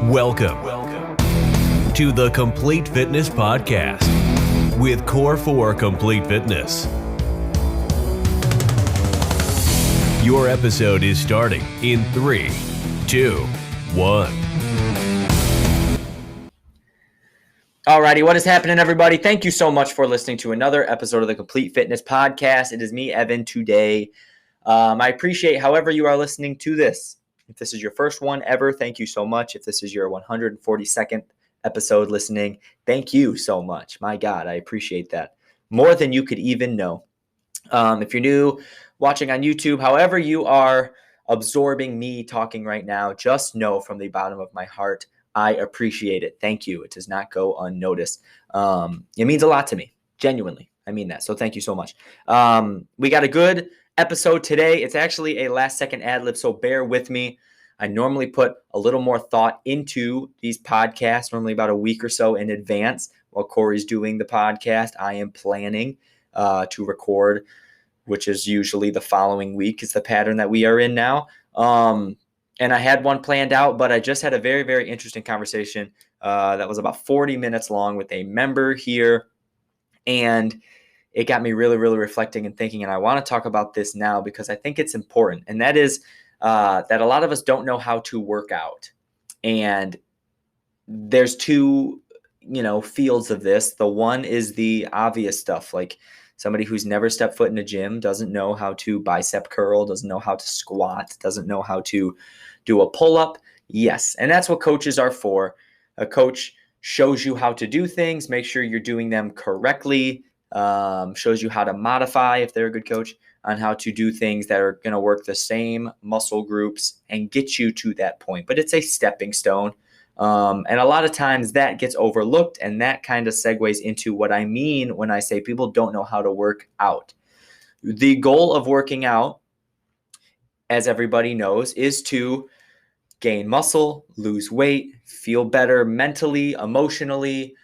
Welcome to the Complete Fitness Podcast with Core 4 Complete Fitness. Your episode is starting in 3, 2, 1. Alrighty, what is happening, everybody? Thank you so much for listening to another episode of the Complete Fitness Podcast. It is me, Evan, today. I appreciate however you are listening to this. If this is your first one ever, thank you so much. If this is your 142nd episode listening, thank you so much. My God, I appreciate that more than you could even know. If you're new watching on YouTube, however you are absorbing me talking right now, just know from the bottom of my heart, I appreciate it. Thank you. It does not go unnoticed. It means a lot to me. Genuinely. I mean that. So thank you so much. We got a good episode today. It's actually a last second ad lib, so bear with me. I normally put a little more thought into these podcasts, normally about a week or so in advance. While Corey's doing the podcast, I am planning to record, which is usually the following week is the pattern that we are in now. And I had one planned out, but I just had a very, very interesting conversation that was about 40 minutes long with a member here. And it got me really, really reflecting and thinking. And I want to talk about this now because I think it's important. And that is that a lot of us don't know how to work out. And there's two, fields of this. The one is the obvious stuff, like somebody who's never stepped foot in a gym, doesn't know how to bicep curl, doesn't know how to squat, doesn't know how to do a pull-up. Yes, and that's what coaches are for. A coach shows you how to do things, make sure you're doing them correctly, shows you how to modify, if they're a good coach, on how to do things that are going to work the same muscle groups and get you to that point. But it's a stepping stone. And a lot of times that gets overlooked, and that kind of segues into what I mean when I say people don't know how to work out. The goal of working out, as everybody knows, is to gain muscle, lose weight, feel better mentally, emotionally,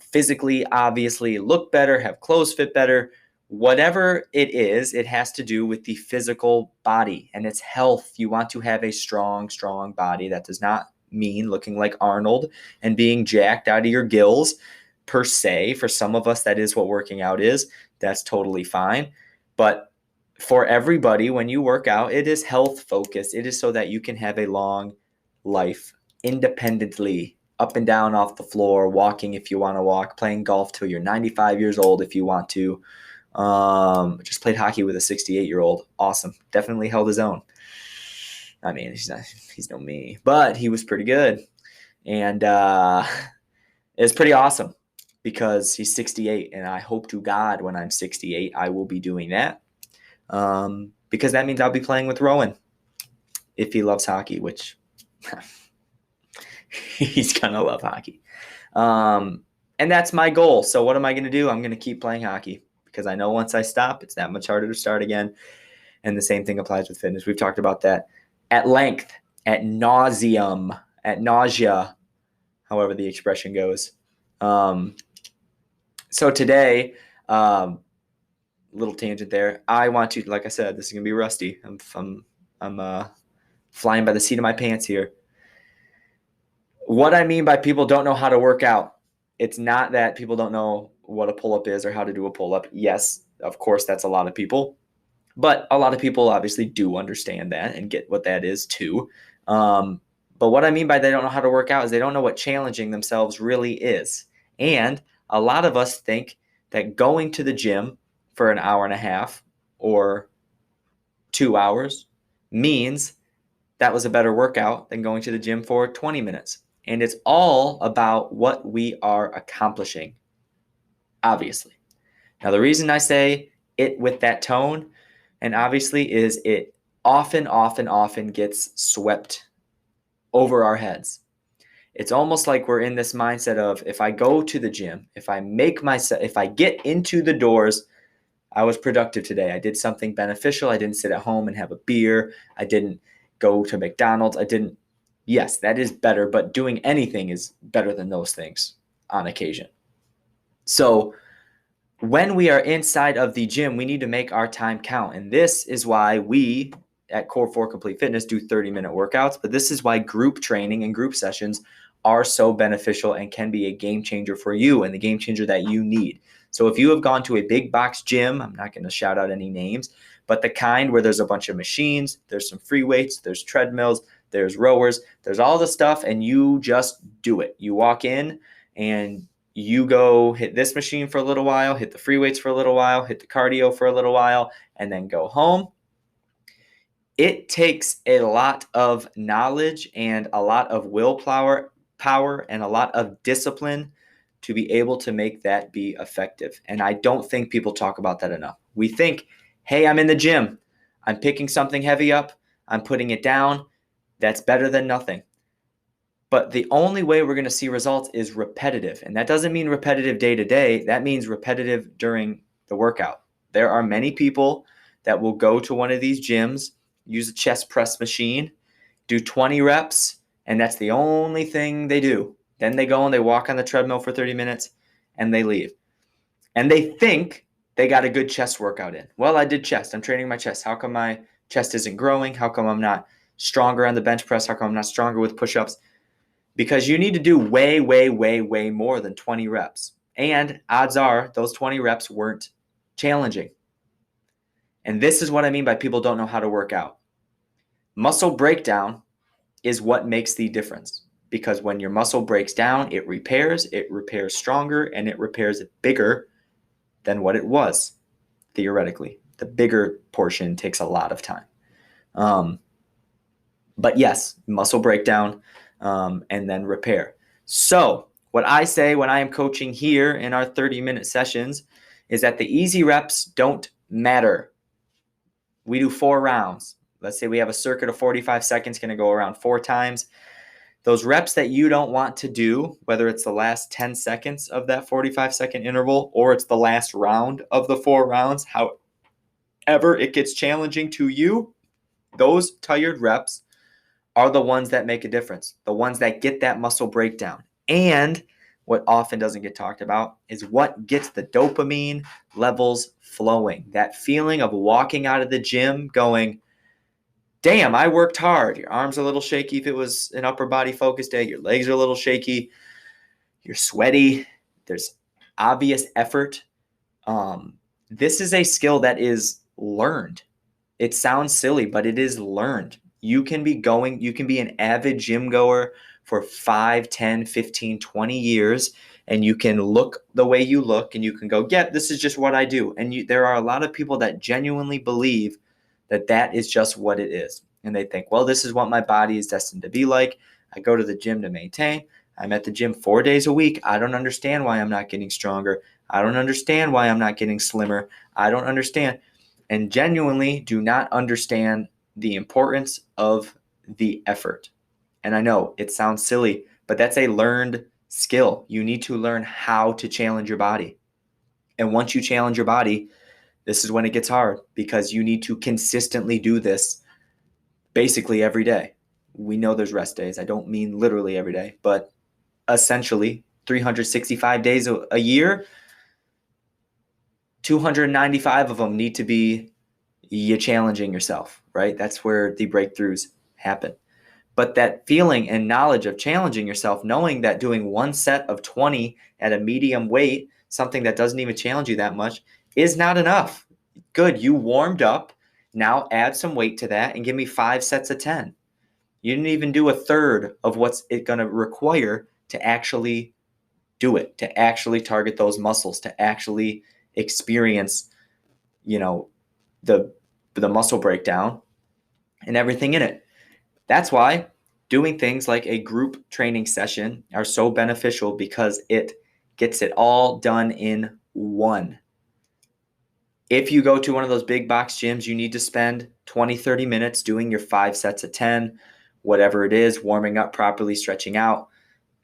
physically, obviously, look better, have clothes fit better. Whatever it is, it has to do with the physical body and its health. You want to have a strong, strong body. That does not mean looking like Arnold and being jacked out of your gills per se. For some of us, that is what working out is. That's totally fine. But for everybody, when you work out, it is health focused. It is so that you can have a long life independently, up and down off the floor, walking if you want to walk, playing golf till you're 95 years old if you want to. Just played hockey with a 68-year-old. Awesome. Definitely held his own. I mean, he's no me, but he was pretty good. And it's pretty awesome because he's 68, and I hope to God when I'm 68 I will be doing that. Because that means I'll be playing with Rowan if he loves hockey, which he's going to love hockey. And that's my goal. So what am I going to do? I'm going to keep playing hockey because I know once I stop, it's that much harder to start again. And the same thing applies with fitness. We've talked about that at length, at nauseum, at nausea, however the expression goes. So today, little tangent there. I want to, like I said, this is going to be rusty. I'm flying by the seat of my pants here. What I mean by people don't know how to work out, it's not that people don't know what a pull-up is or how to do a pull-up. Yes, of course, that's a lot of people. But a lot of people obviously do understand that and get what that is too. But what I mean by they don't know how to work out is they don't know what challenging themselves really is. And a lot of us think that going to the gym for an hour and a half or 2 hours means that was a better workout than going to the gym for 20 minutes. And it's all about what we are accomplishing, obviously. Now, the reason I say it with that tone, and obviously, is it often gets swept over our heads. It's almost like we're in this mindset of if I go to the gym, if I get into the doors, I was productive today. I did something beneficial. I didn't sit at home and have a beer. I didn't go to McDonald's. Yes, that is better, but doing anything is better than those things on occasion. So when we are inside of the gym, we need to make our time count. And this is why we at Core 4 Complete Fitness do 30-minute workouts, but this is why group training and group sessions are so beneficial and can be a game changer for you and the game changer that you need. So if you have gone to a big box gym, I'm not going to shout out any names, but the kind where there's a bunch of machines, there's some free weights, there's treadmills, there's rowers, there's all the stuff, and you just do it. You walk in and you go hit this machine for a little while, hit the free weights for a little while, hit the cardio for a little while, and then go home. It takes a lot of knowledge and a lot of willpower and a lot of discipline to be able to make that be effective. And I don't think people talk about that enough. We think, hey, I'm in the gym. I'm picking something heavy up. I'm putting it down. That's better than nothing. But the only way we're going to see results is repetitive. And that doesn't mean repetitive day to day. That means repetitive during the workout. There are many people that will go to one of these gyms, use a chest press machine, do 20 reps, and that's the only thing they do. Then they go and they walk on the treadmill for 30 minutes and they leave. And they think they got a good chest workout in. Well, I did chest. I'm training my chest. How come my chest isn't growing? How come I'm not stronger on the bench press? How come I'm not stronger with push-ups? Because you need to do way, way, way, way more than 20 reps. And odds are those 20 reps weren't challenging. And this is what I mean by people don't know how to work out. Muscle breakdown is what makes the difference. Because when your muscle breaks down, it repairs stronger, and it repairs bigger than what it was, theoretically. The bigger portion takes a lot of time. But yes, muscle breakdown and then repair. So what I say when I am coaching here in our 30-minute sessions is that the easy reps don't matter. We do 4 rounds. Let's say we have a circuit of 45 seconds, going to go around 4 times. Those reps that you don't want to do, whether it's the last 10 seconds of that 45-second interval or it's the last round of the 4 rounds, however it gets challenging to you, those tired reps are the ones that make a difference, the ones that get that muscle breakdown. And what often doesn't get talked about is what gets the dopamine levels flowing. That feeling of walking out of the gym going, damn, I worked hard. Your arms are a little shaky if it was an upper body focus day. Your legs are a little shaky. You're sweaty. There's obvious effort. This is a skill that is learned. It sounds silly, but it is learned. You can be an avid gym goer for 5, 10, 15, 20 years, and you can look the way you look, and you can go, yeah, this is just what I do. And there are a lot of people that genuinely believe that is just what it is. And they think, well, this is what my body is destined to be like. I go to the gym to maintain. I'm at the gym 4 days a week. I don't understand why I'm not getting stronger. I don't understand why I'm not getting slimmer. I don't understand. And genuinely do not understand the importance of the effort. And I know it sounds silly, but that's a learned skill. You need to learn how to challenge your body. And once you challenge your body, this is when it gets hard because you need to consistently do this basically every day. We know there's rest days. I don't mean literally every day, but essentially 365 days a year, 295 of them need to be you challenging yourself, right? That's where the breakthroughs happen. But that feeling and knowledge of challenging yourself, knowing that doing one set of 20 at a medium weight, something that doesn't even challenge you that much, is not enough. Good, you warmed up. Now add some weight to that and give me 5 sets of 10. You didn't even do a third of what's it going to require to actually do it, to actually target those muscles, to actually experience, the muscle breakdown and everything in it. That's why doing things like a group training session are so beneficial because it gets it all done in one. If you go to one of those big box gyms, you need to spend 20, 30 minutes doing your 5 sets of 10, whatever it is, warming up properly, stretching out,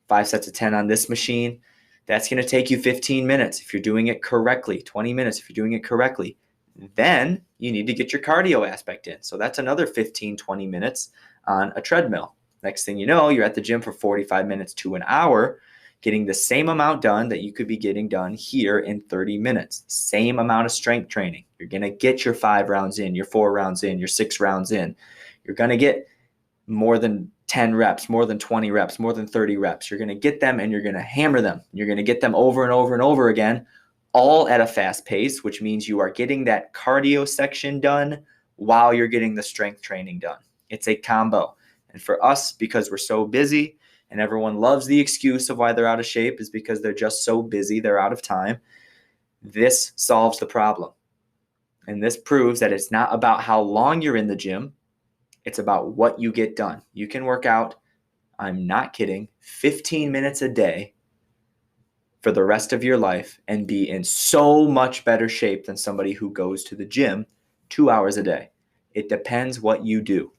5 sets of 10 on this machine. That's going to take you 15 minutes if you're doing it correctly, 20 minutes if you're doing it correctly. Then you need to get your cardio aspect in. So that's another 15, 20 minutes on a treadmill. Next thing you know, you're at the gym for 45 minutes to an hour, getting the same amount done that you could be getting done here in 30 minutes. Same amount of strength training. You're going to get your 5 rounds in, your 4 rounds in, your 6 rounds in. You're going to get more than 10 reps, more than 20 reps, more than 30 reps. You're going to get them and you're going to hammer them. You're going to get them over and over and over again, all at a fast pace, which means you are getting that cardio section done while you're getting the strength training done. It's a combo. And for us, because we're so busy and everyone loves the excuse of why they're out of shape is because they're just so busy, they're out of time. This solves the problem. And this proves that it's not about how long you're in the gym. It's about what you get done. You can work out, I'm not kidding, 15 minutes a day for the rest of your life and be in so much better shape than somebody who goes to the gym 2 hours a day. It depends what you do.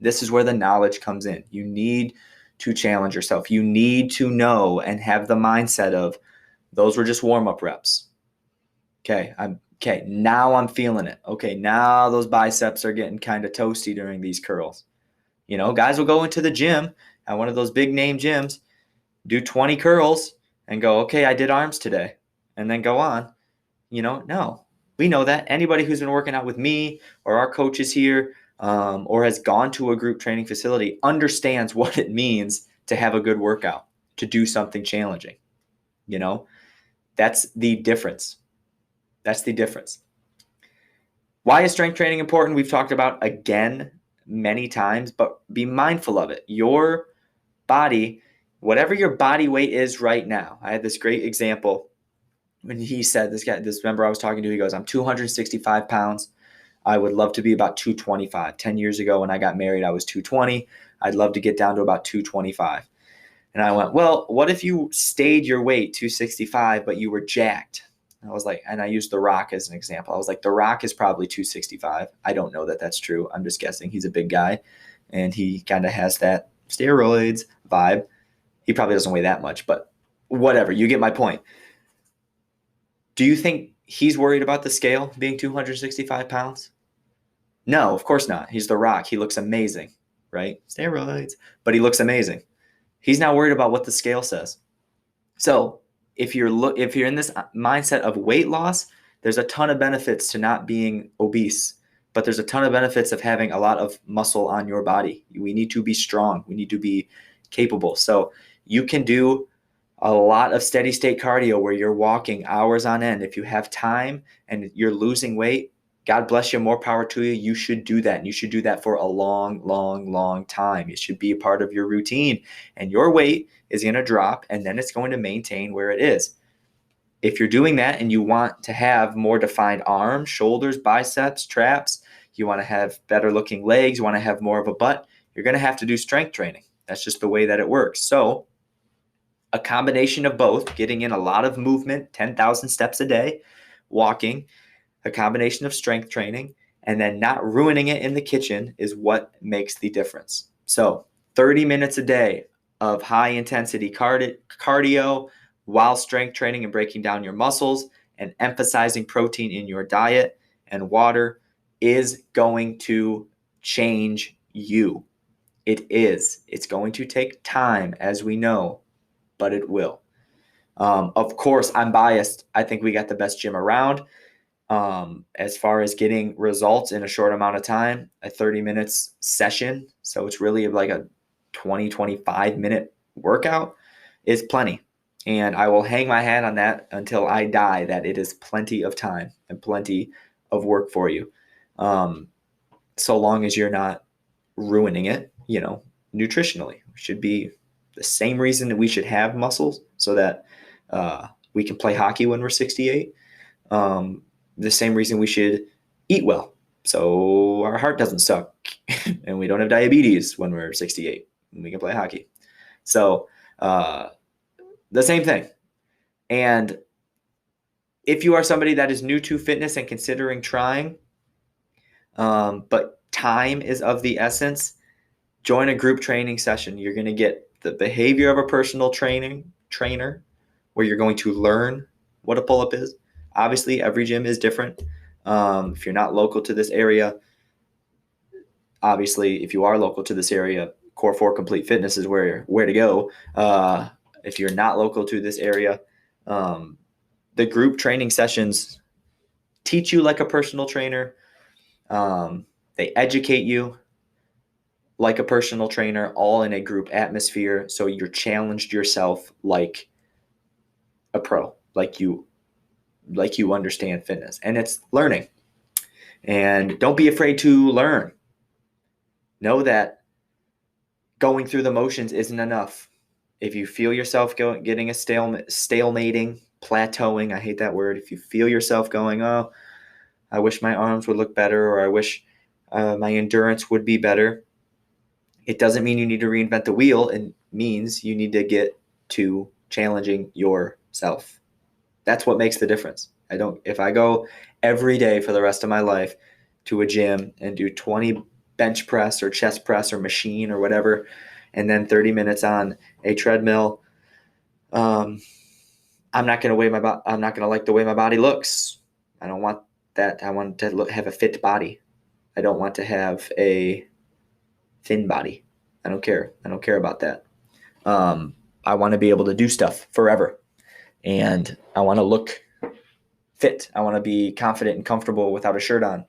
This is where the knowledge comes in. You need to challenge yourself. You need to know and have the mindset of those were just warm-up reps. Okay, now I'm feeling it. Okay, now those biceps are getting kind of toasty during these curls. You know, guys will go into the gym at one of those big name gyms, do 20 curls and go, okay, I did arms today, and then go on. You know, no, we know that. Anybody who's been working out with me or our coaches here or has gone to a group training facility understands what it means to have a good workout, to do something challenging. You know, that's the difference. That's the difference. Why is strength training important? We've talked about again many times, but be mindful of it. Your body, whatever your body weight is right now. I had this great example when he said, this member I was talking to, he goes, I'm 265 pounds. I would love to be about 225. 10 years ago when I got married, I was 220. I'd love to get down to about 225. And I went, well, what if you stayed your weight 265, but you were jacked? I was like, and I used The Rock as an example. I was like, The Rock is probably 265. I don't know that that's true. I'm just guessing. He's a big guy, and he kind of has that steroids vibe. He probably doesn't weigh that much, but whatever. You get my point. Do you think he's worried about the scale being 265 pounds? No, of course not. He's The Rock. He looks amazing, right? Steroids, but he looks amazing. He's not worried about what the scale says. So if you're in this mindset of weight loss, there's a ton of benefits to not being obese, but there's a ton of benefits of having a lot of muscle on your body. We need to be strong. We need to be capable. So you can do a lot of steady state cardio where you're walking hours on end. If you have time and you're losing weight, God bless you, more power to you. You should do that. And you should do that for a long, long, long time. It should be a part of your routine. And your weight is going to drop and then it's going to maintain where it is. If you're doing that and you want to have more defined arms, shoulders, biceps, traps, you want to have better looking legs, you want to have more of a butt, you're going to have to do strength training. That's just the way that it works. So a combination of both, getting in a lot of movement, 10,000 steps a day, walking, a combination of strength training, and then not ruining it in the kitchen is what makes the difference. So 30 minutes a day of high intensity cardio while strength training and breaking down your muscles and emphasizing protein in your diet and water is going to change you. It is. It's going to take time, as we know, but it will. Of course, I'm biased. I think we got the best gym around. As far as getting results in a short amount of time, a 30 minutes session, so it's really like a 20-25 minute workout is plenty. And I will hang my hat on that until I die, that it is plenty of time and plenty of work for you. So long as you're not ruining it, nutritionally. It should be the same reason that we should have muscles so that we can play hockey when we're 68. The same reason we should eat well so our heart doesn't suck and we don't have diabetes when we're 68 and we can play hockey. So the same thing. And if you are somebody that is new to fitness and considering trying, but time is of the essence, join a group training session. You're going to get the behavior of a personal trainer where you're going to learn what a pull-up is. Obviously, every gym is different. If you're not local to this area, obviously, if you are local to this area, Core 4 Complete Fitness is where to go. if you're not local to this area, the group training sessions teach you like a personal trainer. They educate you like a personal trainer, all in a group atmosphere. So you're challenged yourself like a pro, like you understand fitness, and it's learning. And don't be afraid to learn. Know that going through the motions isn't enough. If you feel yourself getting a stalemating, plateauing, I hate that word. If you feel yourself going, oh, I wish my arms would look better, or I wish my endurance would be better, it doesn't mean you need to reinvent the wheel. It means you need to get to challenging yourself. That's what makes the difference. If I go every day for the rest of my life to a gym and do 20 bench press or chest press or machine or whatever, and then 30 minutes on a treadmill, I'm not going to like the way my body looks. I don't want that. I want to have a fit body. I don't want to have a thin body. I don't care. I don't care about that. I want to be able to do stuff forever. And I want to look fit. I want to be confident and comfortable without a shirt on.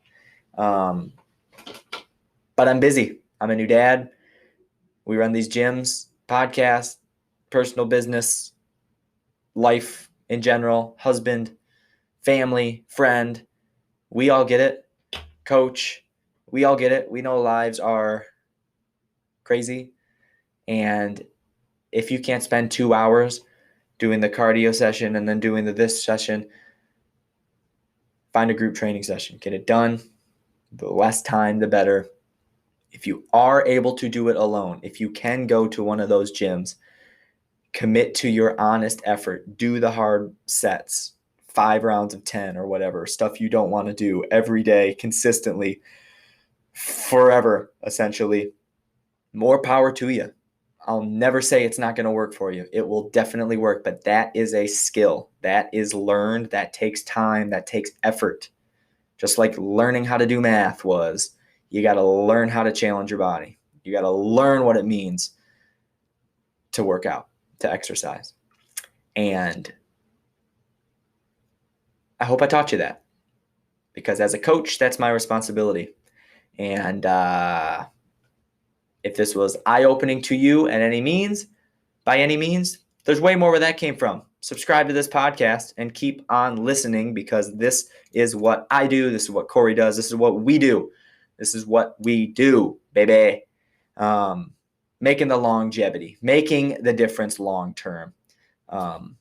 But I'm busy. I'm a new dad. We run these gyms, podcasts, personal business, life in general, husband, family, friend. We all get it. Coach, we all get it. We know lives are crazy. And if you can't spend 2 hours doing the cardio session and then doing this session, find a group training session. Get it done. The less time, the better. If you are able to do it alone, if you can go to one of those gyms, commit to your honest effort. Do the hard sets, 5 rounds of 10 or whatever, stuff you don't want to do every day, consistently, forever, essentially. More power to you. I'll never say it's not going to work for you. It will definitely work, but that is a skill. That is learned. That takes time. That takes effort. Just like learning how to do math was. You got to learn how to challenge your body. You got to learn what it means to work out, to exercise. And I hope I taught you that, because as a coach, that's my responsibility. And if this was eye-opening to you by any means, there's way more where that came from. Subscribe to this podcast and keep on listening, because this is what I do. This is what Corey does. This is what we do. This is what we do, baby. Making the longevity, making the difference long-term. And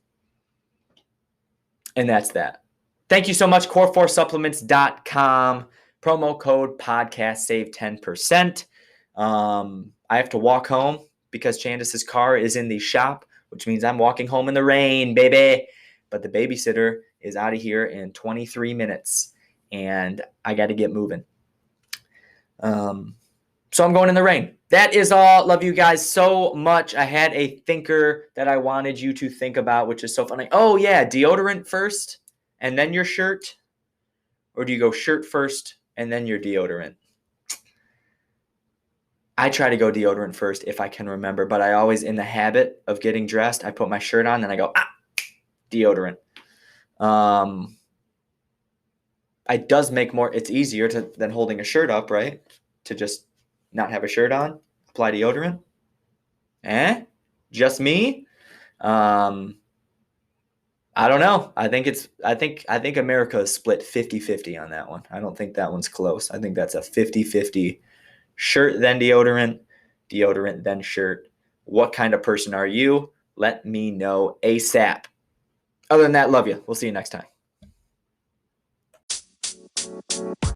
that's that. Thank you so much, core4supplements.com. Promo code podcast, save 10%. I have to walk home because Candace's car is in the shop, which means I'm walking home in the rain, baby. But the babysitter is out of here in 23 minutes, and I got to get moving. So I'm going in the rain. That is all. Love you guys so much. I had a thinker that I wanted you to think about, which is so funny. Oh, yeah, deodorant first and then your shirt? Or do you go shirt first and then your deodorant? I try to go deodorant first if I can remember, but I always, in the habit of getting dressed, I put my shirt on, then I go, deodorant. It does make it's easier than holding a shirt up, right? To just not have a shirt on, apply deodorant. Just me? I don't know. I think America is split 50-50 on that one. I don't think that one's close. I think that's a 50-50. Shirt, then deodorant, deodorant, then shirt. What kind of person are you? Let me know ASAP. Other than that, love you. We'll see you next time.